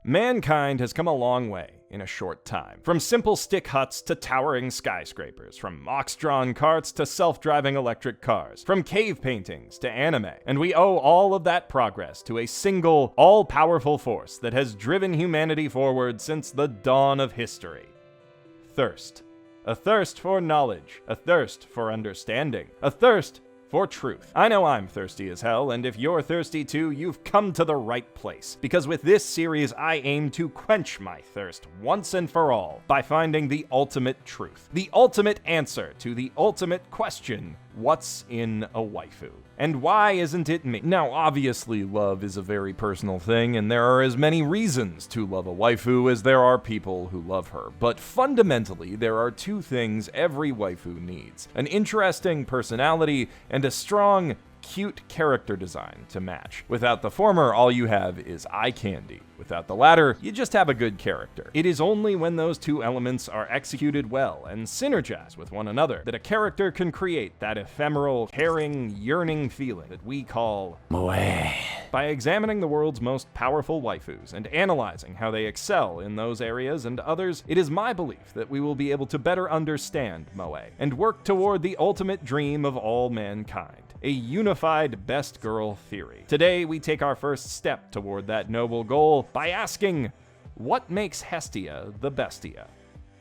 Mankind has come a long way in a short time. From simple stick huts to towering skyscrapers, from ox-drawn carts to self-driving electric cars, from cave paintings to anime. And we owe all of that progress to a single, all-powerful force that has driven humanity forward since the dawn of history. Thirst. A thirst for knowledge, a thirst for understanding, a thirst for truth. I know I'm thirsty as hell, and if you're thirsty too, you've come to the right place. Because with this series, I aim to quench my thirst once and for all by finding the ultimate truth, the ultimate answer to the ultimate question: what's in a waifu? And why isn't it me? Now, obviously, love is a very personal thing, and there are as many reasons to love a waifu as there are people who love her. But fundamentally, there are two things every waifu needs: an interesting personality and a strong, cute character design to match. Without the former, all you have is eye candy. Without the latter, you just have a good character. It is only when those two elements are executed well and synergize with one another that a character can create that ephemeral, caring, yearning feeling that we call moe. By examining the world's most powerful waifus and analyzing how they excel in those areas and others, it is my belief that we will be able to better understand moe and work toward the ultimate dream of all mankind: a unified best girl theory. Today, we take our first step toward that noble goal by asking, what makes Hestia the Bestia?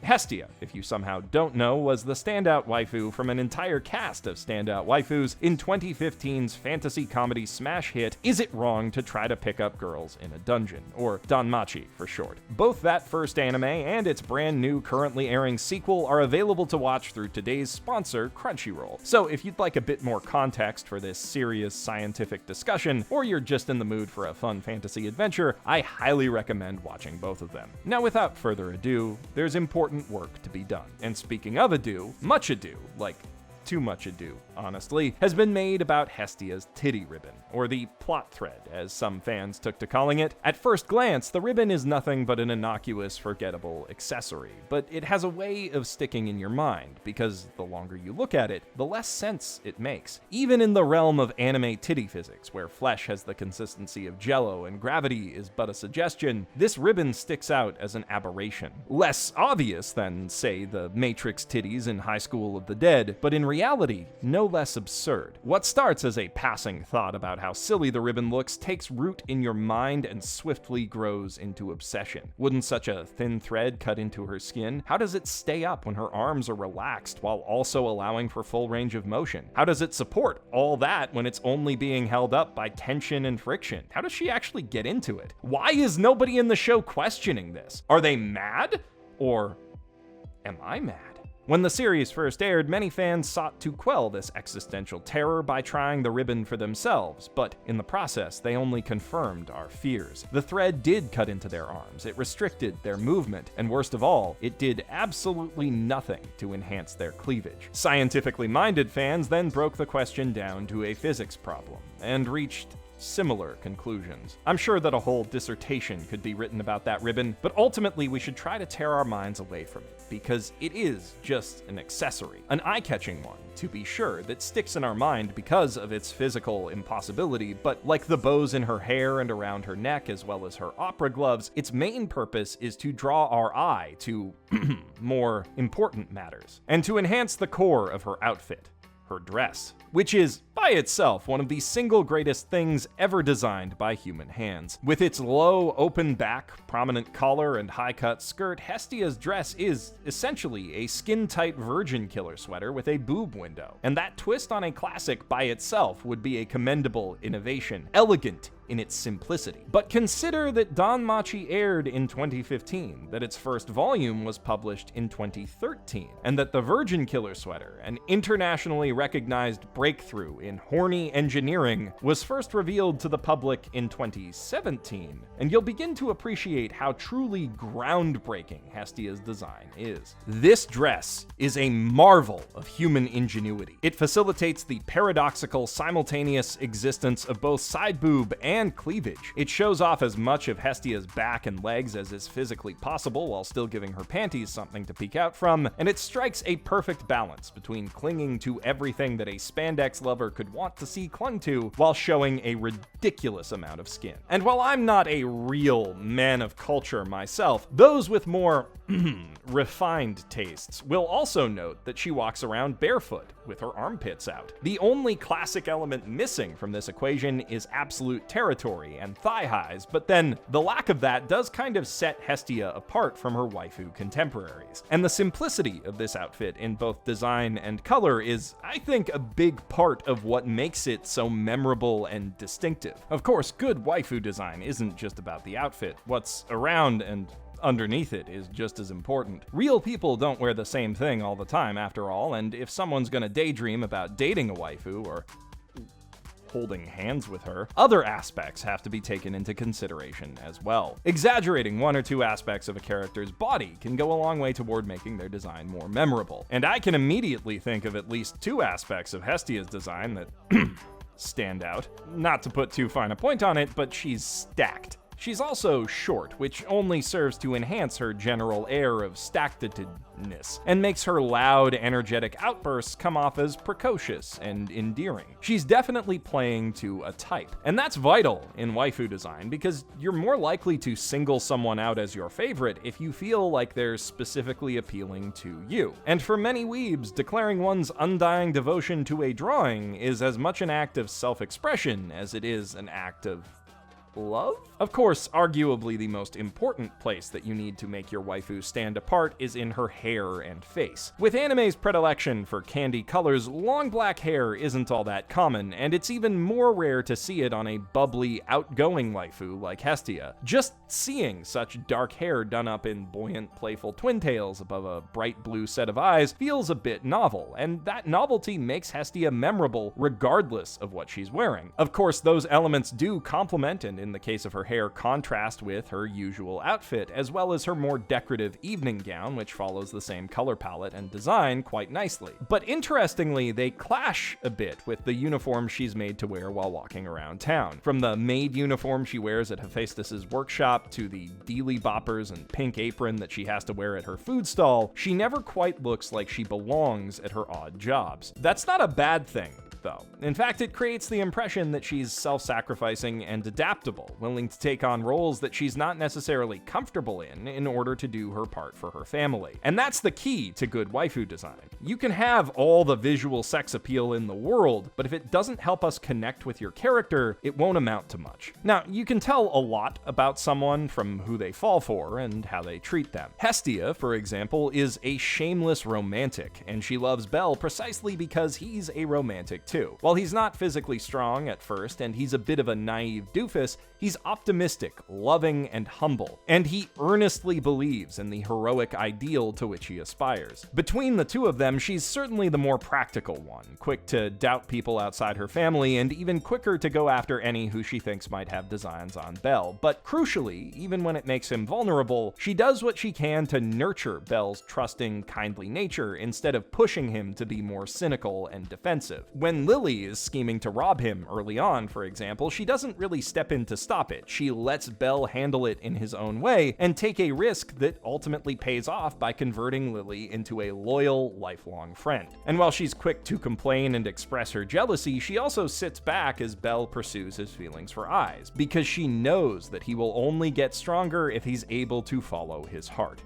Hestia, if you somehow don't know, was the standout waifu from an entire cast of standout waifus in 2015's fantasy comedy smash hit Is It Wrong to Try to Pick Up Girls in a Dungeon, or Danmachi for short. Both that first anime and its brand new currently airing sequel are available to watch through today's sponsor, Crunchyroll. So if you'd like a bit more context for this serious scientific discussion, or you're just in the mood for a fun fantasy adventure, I highly recommend watching both of them. Now, without further ado, there's important work to be done. And speaking of ado, much ado, like too much ado, honestly, has been made about Hestia's titty ribbon, or the plot thread, as some fans took to calling it. At first glance, the ribbon is nothing but an innocuous, forgettable accessory, but it has a way of sticking in your mind, because the longer you look at it, the less sense it makes. Even in the realm of anime titty physics, where flesh has the consistency of jello and gravity is but a suggestion, this ribbon sticks out as an aberration. Less obvious than, say, the Matrix titties in High School of the Dead, but in reality, no less absurd. What starts as a passing thought about how silly the ribbon looks takes root in your mind and swiftly grows into obsession. Wouldn't such a thin thread cut into her skin? How does it stay up when her arms are relaxed while also allowing for full range of motion? How does it support all that when it's only being held up by tension and friction? How does she actually get into it? Why is nobody in the show questioning this? Are they mad? Or am I mad? When the series first aired, many fans sought to quell this existential terror by trying the ribbon for themselves, but in the process, they only confirmed our fears. The thread did cut into their arms, it restricted their movement, and worst of all, it did absolutely nothing to enhance their cleavage. Scientifically minded fans then broke the question down to a physics problem, and reached similar conclusions. I'm sure that a whole dissertation could be written about that ribbon, but ultimately we should try to tear our minds away from it, because it is just an accessory. An eye-catching one, to be sure, that sticks in our mind because of its physical impossibility, but like the bows in her hair and around her neck, as well as her opera gloves, its main purpose is to draw our eye to more important matters, and to enhance the core of her outfit, her dress, which is, by itself, one of the single greatest things ever designed by human hands. With its low, open back, prominent collar, and high-cut skirt, Hestia's dress is essentially a skin-tight virgin killer sweater with a boob window. And that twist on a classic by itself would be a commendable innovation, elegant in its simplicity. But consider that Danmachi aired in 2015, that its first volume was published in 2013, and that the Virgin Killer Sweater, an internationally recognized breakthrough in horny engineering, was first revealed to the public in 2017, and you'll begin to appreciate how truly groundbreaking Hestia's design is. This dress is a marvel of human ingenuity. It facilitates the paradoxical, simultaneous existence of both side boob and cleavage. It shows off as much of Hestia's back and legs as is physically possible while still giving her panties something to peek out from, and it strikes a perfect balance between clinging to everything that a spandex lover could want to see clung to while showing a ridiculous amount of skin. And while I'm not a real man of culture myself, those with more refined tastes will also note that she walks around barefoot with her armpits out. The only classic element missing from this equation is absolute territory and thigh highs, but then the lack of that does kind of set Hestia apart from her waifu contemporaries. And the simplicity of this outfit in both design and color is, I think, a big part of what makes it so memorable and distinctive. Of course, good waifu design isn't just about the outfit. What's around and underneath it is just as important. Real people don't wear the same thing all the time, after all, and if someone's gonna daydream about dating a waifu or holding hands with her, other aspects have to be taken into consideration as well. Exaggerating one or two aspects of a character's body can go a long way toward making their design more memorable. And I can immediately think of at least two aspects of Hestia's design that stand out. Not to put too fine a point on it, but she's stacked. She's also short, which only serves to enhance her general air of stackedness, and makes her loud, energetic outbursts come off as precocious and endearing. She's definitely playing to a type, and that's vital in waifu design because you're more likely to single someone out as your favorite if you feel like they're specifically appealing to you. And for many weebs, declaring one's undying devotion to a drawing is as much an act of self-expression as it is an act of love? Of course, arguably the most important place that you need to make your waifu stand apart is in her hair and face. With anime's predilection for candy colors, long black hair isn't all that common, and it's even more rare to see it on a bubbly, outgoing waifu like Hestia. Just seeing such dark hair done up in buoyant, playful twin tails above a bright blue set of eyes feels a bit novel, and that novelty makes Hestia memorable regardless of what she's wearing. Of course, those elements do complement, and in the case of her hair, contrast with her usual outfit, as well as her more decorative evening gown, which follows the same color palette and design quite nicely. But interestingly, they clash a bit with the uniform she's made to wear while walking around town. From the maid uniform she wears at Hephaestus's workshop to the dealy boppers and pink apron that she has to wear at her food stall, she never quite looks like she belongs at her odd jobs. That's not a bad thing, though. In fact, it creates the impression that she's self-sacrificing and adaptable, willing to take on roles that she's not necessarily comfortable in order to do her part for her family. And that's the key to good waifu design. You can have all the visual sex appeal in the world, but if it doesn't help us connect with your character, it won't amount to much. Now, you can tell a lot about someone from who they fall for and how they treat them. Hestia, for example, is a shameless romantic, and she loves Bel precisely because he's a romantic too. While he's not physically strong at first, and he's a bit of a naive doofus, he's optimistic, loving, and humble, and he earnestly believes in the heroic ideal to which he aspires. Between the two of them, she's certainly the more practical one, quick to doubt people outside her family, and even quicker to go after any who she thinks might have designs on Bel. But crucially, even when it makes him vulnerable, she does what she can to nurture Bel's trusting, kindly nature instead of pushing him to be more cynical and defensive. When Lily is scheming to rob him early on, for example, she doesn't really step in to stop it. She lets Bel handle it in his own way and take a risk that ultimately pays off by converting Lily into a loyal, lifelong friend. And while she's quick to complain and express her jealousy, she also sits back as Bel pursues his feelings for Eyes, because she knows that he will only get stronger if he's able to follow his heart.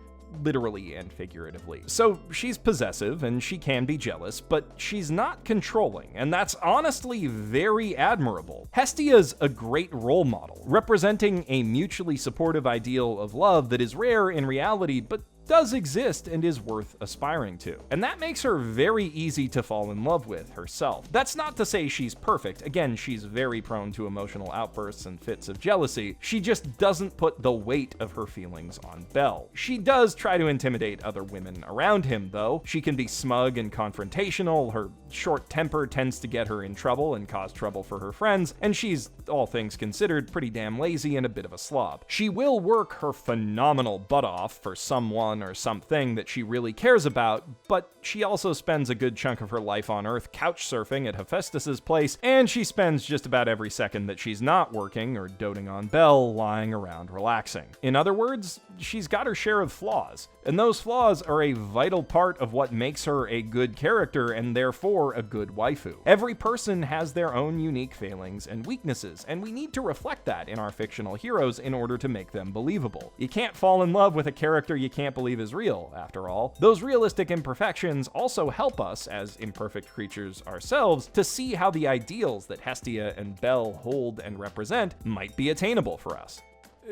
Literally and figuratively. So she's possessive and she can be jealous, but she's not controlling, and that's honestly very admirable. Hestia's a great role model, representing a mutually supportive ideal of love that is rare in reality, but does exist and is worth aspiring to. And that makes her very easy to fall in love with herself. That's not to say she's perfect. Again, she's very prone to emotional outbursts and fits of jealousy. She just doesn't put the weight of her feelings on Bel. She does try to intimidate other women around him, though. She can be smug and confrontational, her short temper tends to get her in trouble and cause trouble for her friends, and she's, all things considered, pretty damn lazy and a bit of a slob. She will work her phenomenal butt off for someone someone or something that she really cares about, but she also spends a good chunk of her life on Earth couch surfing at Hephaestus's place, and she spends just about every second that she's not working or doting on Belle lying around relaxing. In other words, she's got her share of flaws, and those flaws are a vital part of what makes her a good character and therefore a good waifu. Every person has their own unique failings and weaknesses, and we need to reflect that in our fictional heroes in order to make them believable. You can't fall in love with a character you can't believe is real, after all. Those realistic imperfections also help us, as imperfect creatures ourselves, to see how the ideals that Hestia and Belle hold and represent might be attainable for us.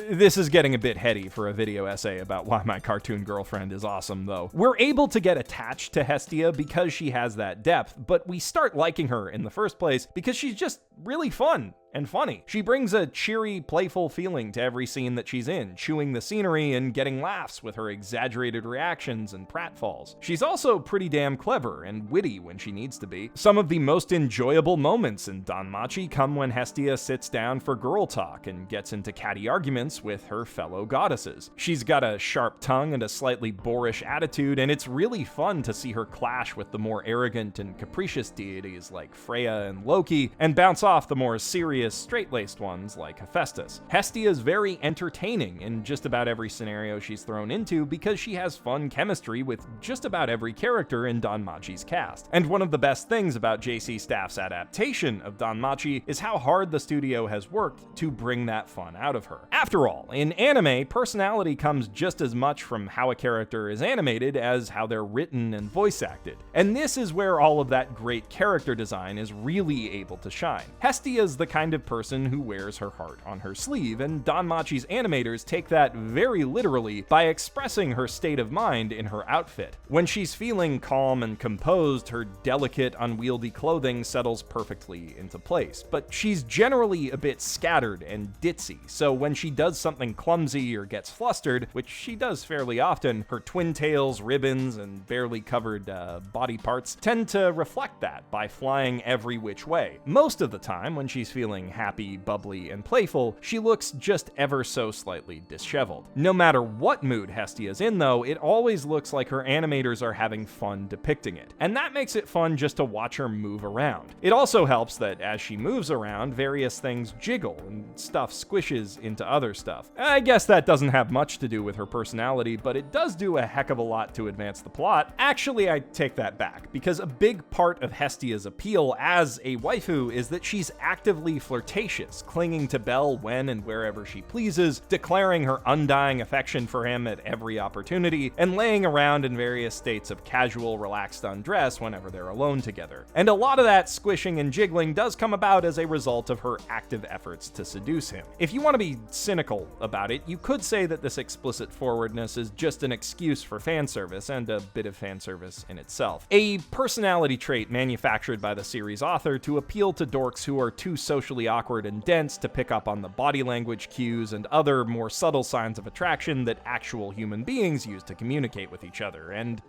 This is getting a bit heady for a video essay about why my cartoon girlfriend is awesome, though. We're able to get attached to Hestia because she has that depth, but we start liking her in the first place because she's just really fun and funny. She brings a cheery, playful feeling to every scene that she's in, chewing the scenery and getting laughs with her exaggerated reactions and pratfalls. She's also pretty damn clever and witty when she needs to be. Some of the most enjoyable moments in Danmachi come when Hestia sits down for girl talk and gets into catty arguments with her fellow goddesses. She's got a sharp tongue and a slightly boorish attitude, and it's really fun to see her clash with the more arrogant and capricious deities like Freya and Loki, and bounce off the more serious, straight-laced ones like Hephaestus. Hestia is very entertaining in just about every scenario she's thrown into because she has fun chemistry with just about every character in Danmachi's cast. And one of the best things about JC Staff's adaptation of Danmachi is how hard the studio has worked to bring that fun out of her. After all, in anime, personality comes just as much from how a character is animated as how they're written and voice acted. And this is where all of that great character design is really able to shine. Hestia's the kind of person who wears her heart on her sleeve, and Danmachi's animators take that very literally by expressing her state of mind in her outfit. When she's feeling calm and composed, her delicate, unwieldy clothing settles perfectly into place, but she's generally a bit scattered and ditzy, so when she does something clumsy or gets flustered, which she does fairly often, her twin tails, ribbons, and barely covered body parts tend to reflect that by flying every which way. Most of the time, when she's feeling happy, bubbly, and playful, she looks just ever so slightly disheveled. No matter what mood Hestia's in, though, it always looks like her animators are having fun depicting it, and that makes it fun just to watch her move around. It also helps that as she moves around, various things jiggle and stuff squishes into other stuff. I guess that doesn't have much to do with her personality, but it does do a heck of a lot to advance the plot. Actually, I take that back, because a big part of Hestia's appeal as a waifu is that she's actively flirtatious, clinging to Belle when and wherever she pleases, declaring her undying affection for him at every opportunity, and laying around in various states of casual, relaxed undress whenever they're alone together. And a lot of that squishing and jiggling does come about as a result of her active efforts to seduce him. If you want to be cynical about it, you could say that this explicit forwardness is just an excuse for fan service, and a bit of fan service in itself. A personality trait manufactured by the series author to appeal to dorks who are too socially awkward and dense to pick up on the body language cues and other more subtle signs of attraction that actual human beings use to communicate with each other. And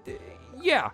yeah,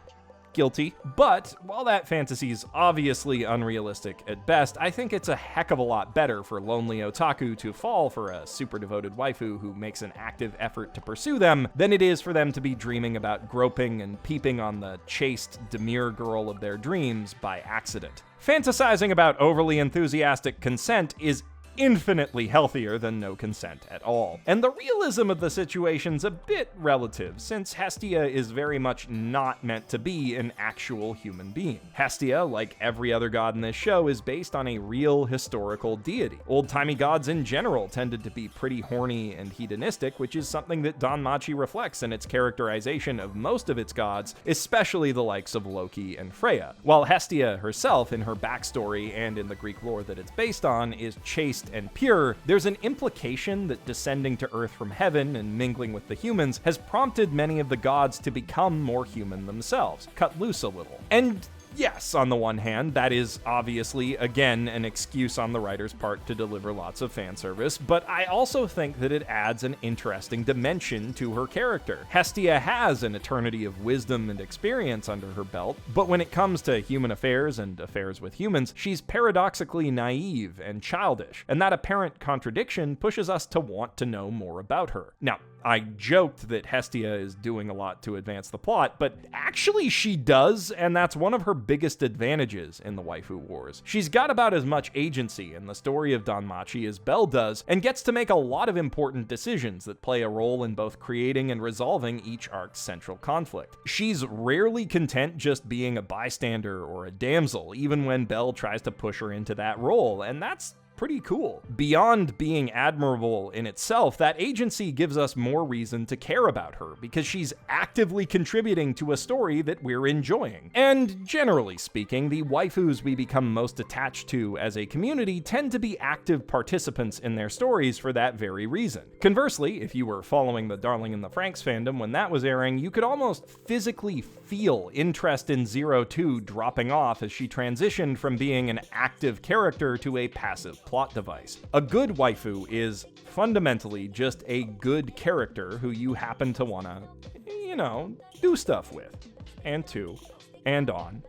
guilty. But while that fantasy is obviously unrealistic at best, I think it's a heck of a lot better for lonely otaku to fall for a super devoted waifu who makes an active effort to pursue them than it is for them to be dreaming about groping and peeping on the chaste, demure girl of their dreams by accident. Fantasizing about overly enthusiastic consent is infinitely healthier than no consent at all. And the realism of the situation's a bit relative, since Hestia is very much not meant to be an actual human being. Hestia, like every other god in this show, is based on a real historical deity. Old-timey gods in general tended to be pretty horny and hedonistic, which is something that Danmachi reflects in its characterization of most of its gods, especially the likes of Loki and Freya. While Hestia herself, in her backstory and in the Greek lore that it's based on, is chaste and pure, there's an implication that descending to Earth from heaven and mingling with the humans has prompted many of the gods to become more human themselves, cut loose a little. And yes, on the one hand, that is obviously, again, an excuse on the writer's part to deliver lots of fan service, but I also think that it adds an interesting dimension to her character. Hestia has an eternity of wisdom and experience under her belt, but when it comes to human affairs and affairs with humans, she's paradoxically naive and childish, and that apparent contradiction pushes us to want to know more about her. Now, I joked that Hestia is doing a lot to advance the plot, but actually she does, and that's one of her biggest advantages in the waifu wars. She's got about as much agency in the story of Danmachi as Belle does, and gets to make a lot of important decisions that play a role in both creating and resolving each arc's central conflict. She's rarely content just being a bystander or a damsel, even when Belle tries to push her into that role, and that's pretty cool. Beyond being admirable in itself, that agency gives us more reason to care about her, because she's actively contributing to a story that we're enjoying. And generally speaking, the waifus we become most attached to as a community tend to be active participants in their stories for that very reason. Conversely, if you were following the Darling in the Franxx fandom when that was airing, you could almost physically feel interest in 02 dropping off as she transitioned from being an active character to a passive plot device. A good waifu is fundamentally just a good character who you happen to wanna, do stuff with, and to, and on,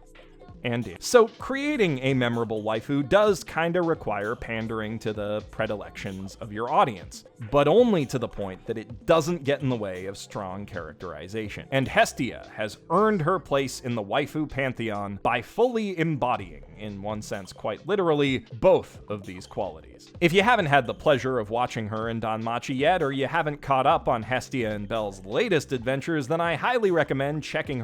and in. So creating a memorable waifu does kinda require pandering to the predilections of your audience, but only to the point that it doesn't get in the way of strong characterization. And Hestia has earned her place in the waifu pantheon by fully embodying, in one sense quite literally, both of these qualities. If you haven't had the pleasure of watching her in Danmachi yet, or you haven't caught up on Hestia and Belle's latest adventures, then I highly recommend checking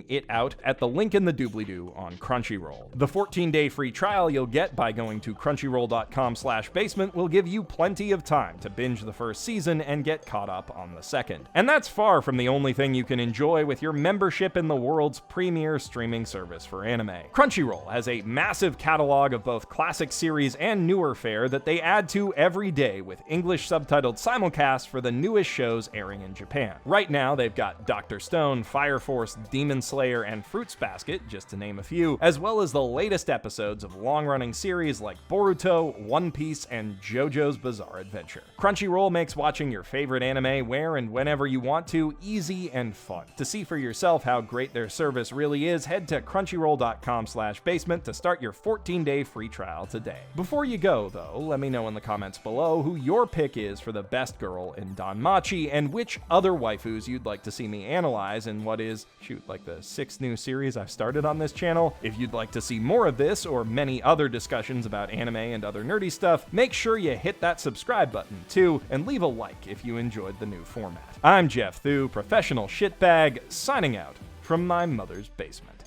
it out at the link in the doobly-doo on Crunchyroll. The 14-day free trial you'll get by going to crunchyroll.com/basement will give you plenty of time to binge the first season and get caught up on the second. And that's far from the only thing you can enjoy with your membership in the world's premier streaming service for anime. Crunchyroll has a massive catalog of both classic series and newer fare that they add to every day with English subtitled simulcasts for the newest shows airing in Japan. Right now, they've got Dr. Stone, Fire Force, Demon Slayer, and Fruits Basket, just to name a few, as well as the latest episodes of long-running series like Boruto, One Piece, and JoJo's Bizarre Adventure. Crunchyroll makes watching your favorite anime where and whenever you want to easy and fun. To see for yourself how great their service really is, head to crunchyroll.com/basement to start your 14-day free trial today. Before you go, though, let me know in the comments below who your pick is for the best girl in Danmachi, and which other waifus you'd like to see me analyze in what is, like the 6th new series I've started on this channel. If you'd like to see more of this or many other discussions about anime and other nerdy stuff, make sure you hit that subscribe button too, and leave a like if you enjoyed the new format. I'm Geoff Thew, professional shitbag, signing out from my mother's basement.